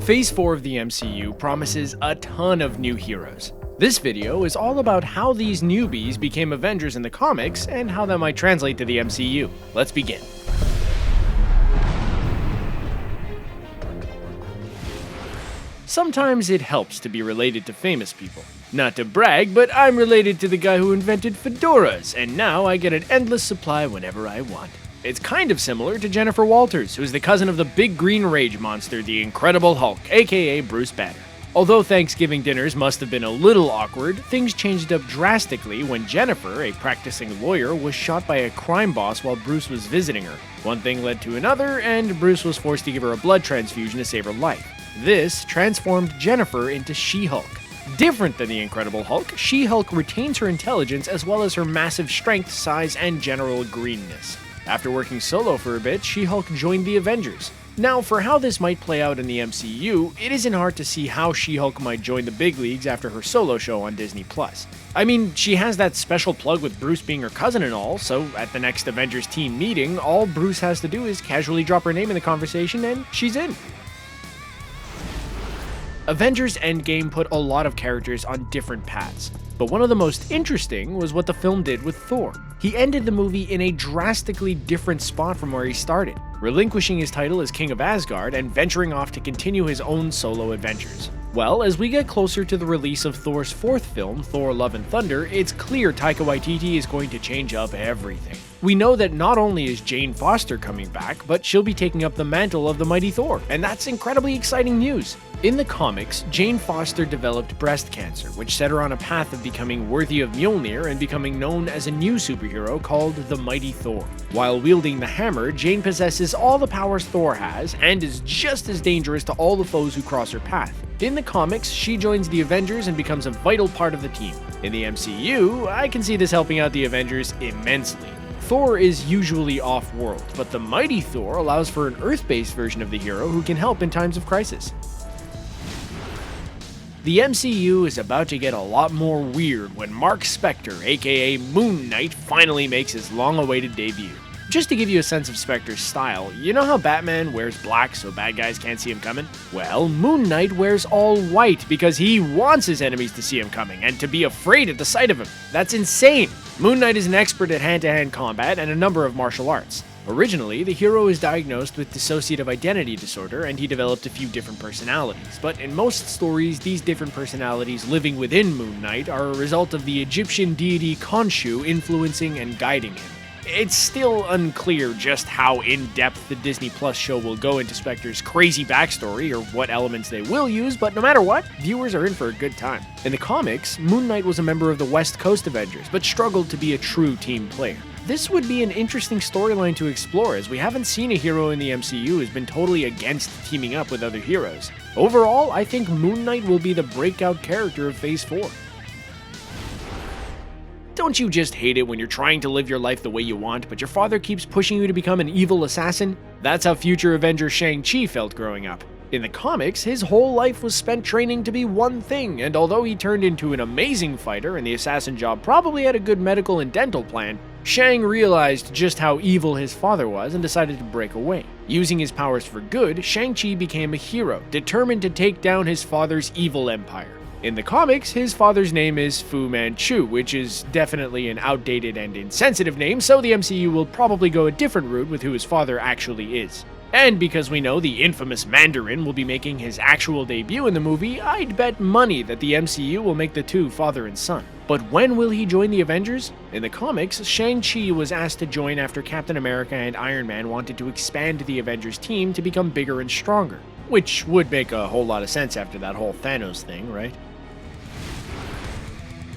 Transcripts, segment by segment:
Phase 4 of the MCU promises a ton of new heroes. This video is all about how these newbies became Avengers in the comics and how that might translate to the MCU. Let's begin. Sometimes it helps to be related to famous people. Not to brag, but I'm related to the guy who invented fedoras, and now I get an endless supply whenever I want. It's kind of similar to Jennifer Walters, who's the cousin of the big green rage monster, the Incredible Hulk, aka Bruce Banner. Although Thanksgiving dinners must have been a little awkward, things changed up drastically when Jennifer, a practicing lawyer, was shot by a crime boss while Bruce was visiting her. One thing led to another, and Bruce was forced to give her a blood transfusion to save her life. This transformed Jennifer into She-Hulk. Different than the Incredible Hulk, She-Hulk retains her intelligence as well as her massive strength, size, and general greenness. After working solo for a bit, She-Hulk joined the Avengers. Now, for how this might play out in the MCU, it isn't hard to see how She-Hulk might join the big leagues after her solo show on Disney+. I mean, she has that special plug with Bruce being her cousin and all, so at the next Avengers team meeting, all Bruce has to do is casually drop her name in the conversation and she's in. Avengers Endgame put a lot of characters on different paths, but one of the most interesting was what the film did with Thor. He ended the movie in a drastically different spot from where he started, relinquishing his title as King of Asgard and venturing off to continue his own solo adventures. Well, as we get closer to the release of Thor's fourth film, Thor: Love and Thunder, it's clear Taika Waititi is going to change up everything. We know that not only is Jane Foster coming back, but she'll be taking up the mantle of the Mighty Thor, and that's incredibly exciting news. In the comics, Jane Foster developed breast cancer, which set her on a path of becoming worthy of Mjolnir and becoming known as a new superhero called the Mighty Thor. While wielding the hammer, Jane possesses all the powers Thor has, and is just as dangerous to all the foes who cross her path. In the comics, she joins the Avengers and becomes a vital part of the team. In the MCU, I can see this helping out the Avengers immensely. Thor is usually off-world, but the Mighty Thor allows for an Earth-based version of the hero who can help in times of crisis. The MCU is about to get a lot more weird when Mark Spector, aka Moon Knight, finally makes his long-awaited debut. Just to give you a sense of Spector's style, you know how Batman wears black so bad guys can't see him coming? Well, Moon Knight wears all white because he wants his enemies to see him coming and to be afraid at the sight of him. That's insane! Moon Knight is an expert at hand-to-hand combat and a number of martial arts. Originally, the hero is diagnosed with dissociative identity disorder and he developed a few different personalities, but in most stories, these different personalities living within Moon Knight are a result of the Egyptian deity Khonshu influencing and guiding him. It's still unclear just how in-depth the Disney Plus show will go into Spector's crazy backstory or what elements they will use, but no matter what, viewers are in for a good time. In the comics, Moon Knight was a member of the West Coast Avengers, but struggled to be a true team player. This would be an interesting storyline to explore, as we haven't seen a hero in the MCU who's been totally against teaming up with other heroes. Overall, I think Moon Knight will be the breakout character of Phase 4. Don't you just hate it when you're trying to live your life the way you want, but your father keeps pushing you to become an evil assassin? That's how future Avenger Shang-Chi felt growing up. In the comics, his whole life was spent training to be one thing, and although he turned into an amazing fighter and the assassin job probably had a good medical and dental plan, Shang realized just how evil his father was and decided to break away. Using his powers for good, Shang-Chi became a hero, determined to take down his father's evil empire. In the comics, his father's name is Fu Manchu, which is definitely an outdated and insensitive name, so the MCU will probably go a different route with who his father actually is. And because we know the infamous Mandarin will be making his actual debut in the movie, I'd bet money that the MCU will make the two father and son. But when will he join the Avengers? In the comics, Shang-Chi was asked to join after Captain America and Iron Man wanted to expand the Avengers team to become bigger and stronger. Which would make a whole lot of sense after that whole Thanos thing, right?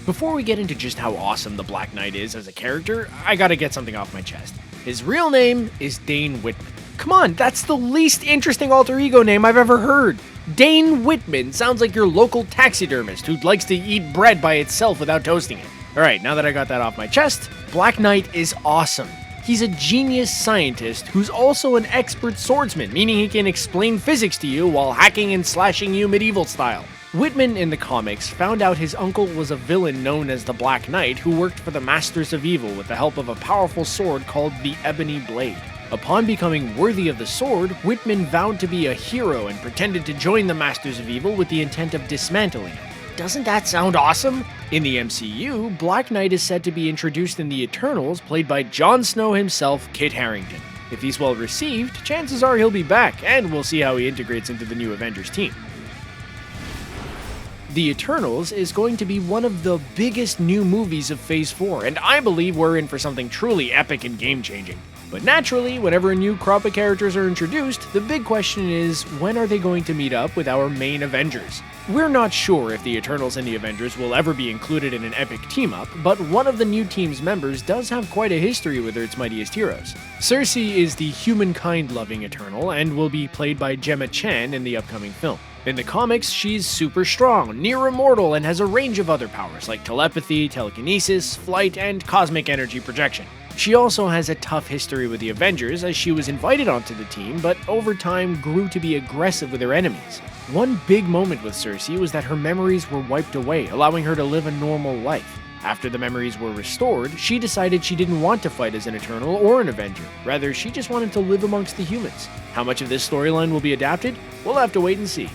Before we get into just how awesome the Black Knight is as a character, I gotta get something off my chest. His real name is Dane Whitman. Come on, that's the least interesting alter ego name I've ever heard. Dane Whitman sounds like your local taxidermist who likes to eat bread by itself without toasting it. Alright, now that I got that off my chest, Black Knight is awesome. He's a genius scientist who's also an expert swordsman, meaning he can explain physics to you while hacking and slashing you medieval style. Whitman in the comics found out his uncle was a villain known as the Black Knight who worked for the Masters of Evil with the help of a powerful sword called the Ebony Blade. Upon becoming worthy of the sword, Whitman vowed to be a hero and pretended to join the Masters of Evil with the intent of dismantling it. Doesn't that sound awesome? In the MCU, Black Knight is said to be introduced in the Eternals, played by Jon Snow himself, Kit Harington. If he's well received, chances are he'll be back, and we'll see how he integrates into the new Avengers team. The Eternals is going to be one of the biggest new movies of Phase 4, and I believe we're in for something truly epic and game-changing. But naturally, whenever a new crop of characters are introduced, the big question is, when are they going to meet up with our main Avengers? We're not sure if the Eternals and the Avengers will ever be included in an epic team-up, but one of the new team's members does have quite a history with Earth's mightiest heroes. Sersi is the humankind-loving Eternal and will be played by Gemma Chan in the upcoming film. In the comics, she's super strong, near immortal, and has a range of other powers like telepathy, telekinesis, flight, and cosmic energy projection. She also has a tough history with the Avengers, as she was invited onto the team, but over time grew to be aggressive with her enemies. One big moment with Sersi was that her memories were wiped away, allowing her to live a normal life. After the memories were restored, she decided she didn't want to fight as an Eternal or an Avenger. Rather, she just wanted to live amongst the humans. How much of this storyline will be adapted? We'll have to wait and see.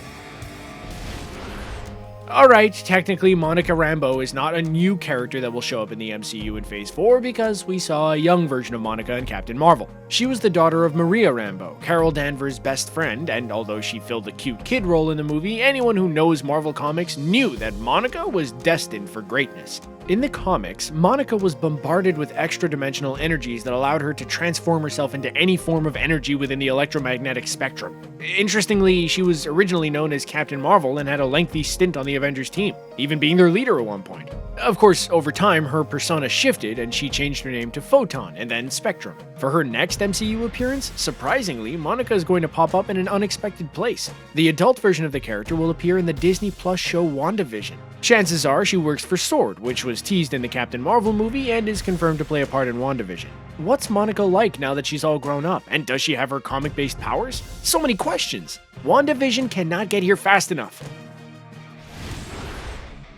Alright, technically Monica Rambeau is not a new character that will show up in the MCU in Phase 4 because we saw a young version of Monica in Captain Marvel. She was the daughter of Maria Rambeau, Carol Danvers' best friend, and although she filled the cute kid role in the movie, anyone who knows Marvel Comics knew that Monica was destined for greatness. In the comics, Monica was bombarded with extra-dimensional energies that allowed her to transform herself into any form of energy within the electromagnetic spectrum. Interestingly, she was originally known as Captain Marvel and had a lengthy stint on the Avengers team, even being their leader at one point. Of course, over time, her persona shifted and she changed her name to Photon and then Spectrum. For her next MCU appearance, surprisingly, Monica is going to pop up in an unexpected place. The adult version of the character will appear in the Disney Plus show WandaVision. Chances are she works for SWORD, which was teased in the Captain Marvel movie and is confirmed to play a part in WandaVision. What's Monica like now that she's all grown up, and does she have her comic-based powers? So many questions! WandaVision cannot get here fast enough.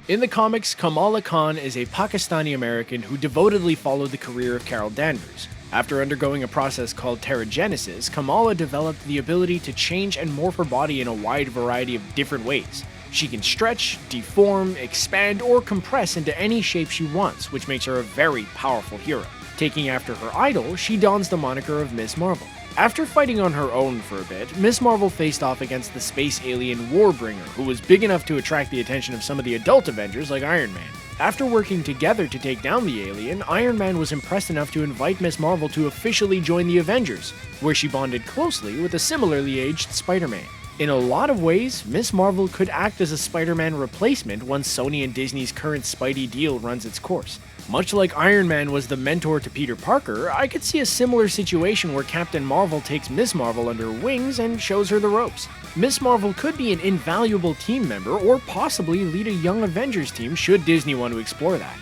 In the comics, Kamala Khan is a Pakistani-American who devotedly followed the career of Carol Danvers. After undergoing a process called pterogenesis, Kamala developed the ability to change and morph her body in a wide variety of different ways. She can stretch, deform, expand, or compress into any shape she wants, which makes her a very powerful hero. Taking after her idol, she dons the moniker of Ms. Marvel. After fighting on her own for a bit, Ms. Marvel faced off against the space alien Warbringer, who was big enough to attract the attention of some of the adult Avengers like Iron Man. After working together to take down the alien, Iron Man was impressed enough to invite Ms. Marvel to officially join the Avengers, where she bonded closely with a similarly aged Spider-Man. In a lot of ways, Ms. Marvel could act as a Spider-Man replacement once Sony and Disney's current Spidey deal runs its course. Much like Iron Man was the mentor to Peter Parker, I could see a similar situation where Captain Marvel takes Ms. Marvel under her wings and shows her the ropes. Ms. Marvel could be an invaluable team member or possibly lead a young Avengers team should Disney want to explore that.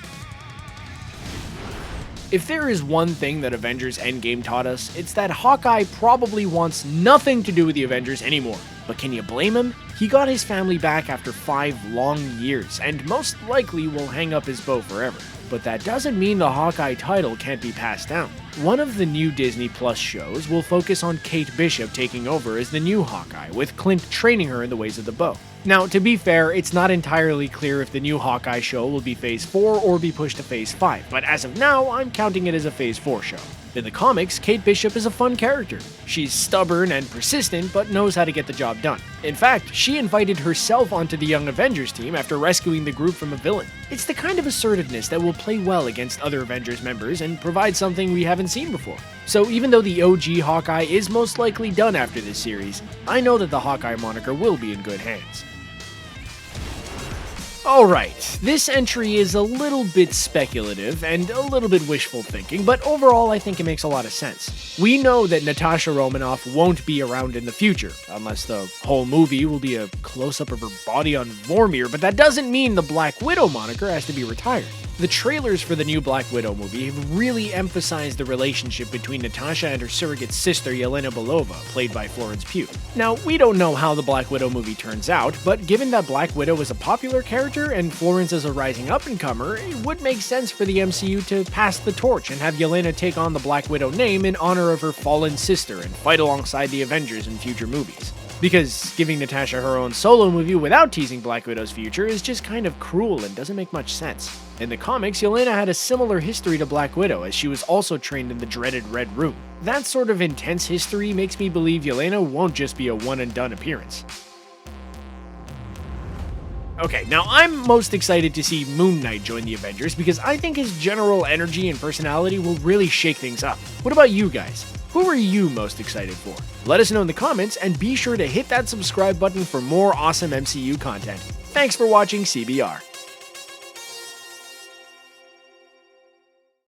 If there is one thing that Avengers Endgame taught us, it's that Hawkeye probably wants nothing to do with the Avengers anymore. But can you blame him? He got his family back after 5 long years, and most likely will hang up his bow forever. But that doesn't mean the Hawkeye title can't be passed down. One of the new Disney Plus shows will focus on Kate Bishop taking over as the new Hawkeye, with Clint training her in the ways of the bow. Now, to be fair, it's not entirely clear if the new Hawkeye show will be Phase 4 or be pushed to Phase 5, but as of now, I'm counting it as a Phase 4 show. In the comics, Kate Bishop is a fun character. She's stubborn and persistent, but knows how to get the job done. In fact, she invited herself onto the Young Avengers team after rescuing the group from a villain. It's the kind of assertiveness that will play well against other Avengers members and provide something we haven't seen before. So even though the OG Hawkeye is most likely done after this series, I know that the Hawkeye moniker will be in good hands. Alright, this entry is a little bit speculative and a little bit wishful thinking, but overall I think it makes a lot of sense. We know that Natasha Romanoff won't be around in the future, unless the whole movie will be a close-up of her body on Vormir, but that doesn't mean the Black Widow moniker has to be retired. The trailers for the new Black Widow movie have really emphasized the relationship between Natasha and her surrogate sister Yelena Belova, played by Florence Pugh. Now, we don't know how the Black Widow movie turns out, but given that Black Widow is a popular character and Florence is a rising up-and-comer, it would make sense for the MCU to pass the torch and have Yelena take on the Black Widow name in honor of her fallen sister and fight alongside the Avengers in future movies. Because giving Natasha her own solo movie without teasing Black Widow's future is just kind of cruel and doesn't make much sense. In the comics, Yelena had a similar history to Black Widow, as she was also trained in the dreaded Red Room. That sort of intense history makes me believe Yelena won't just be a one-and-done appearance. Okay, now I'm most excited to see Moon Knight join the Avengers because I think his general energy and personality will really shake things up. What about you guys? Who are you most excited for? Let us know in the comments, and be sure to hit that subscribe button for more awesome MCU content. Thanks for watching CBR.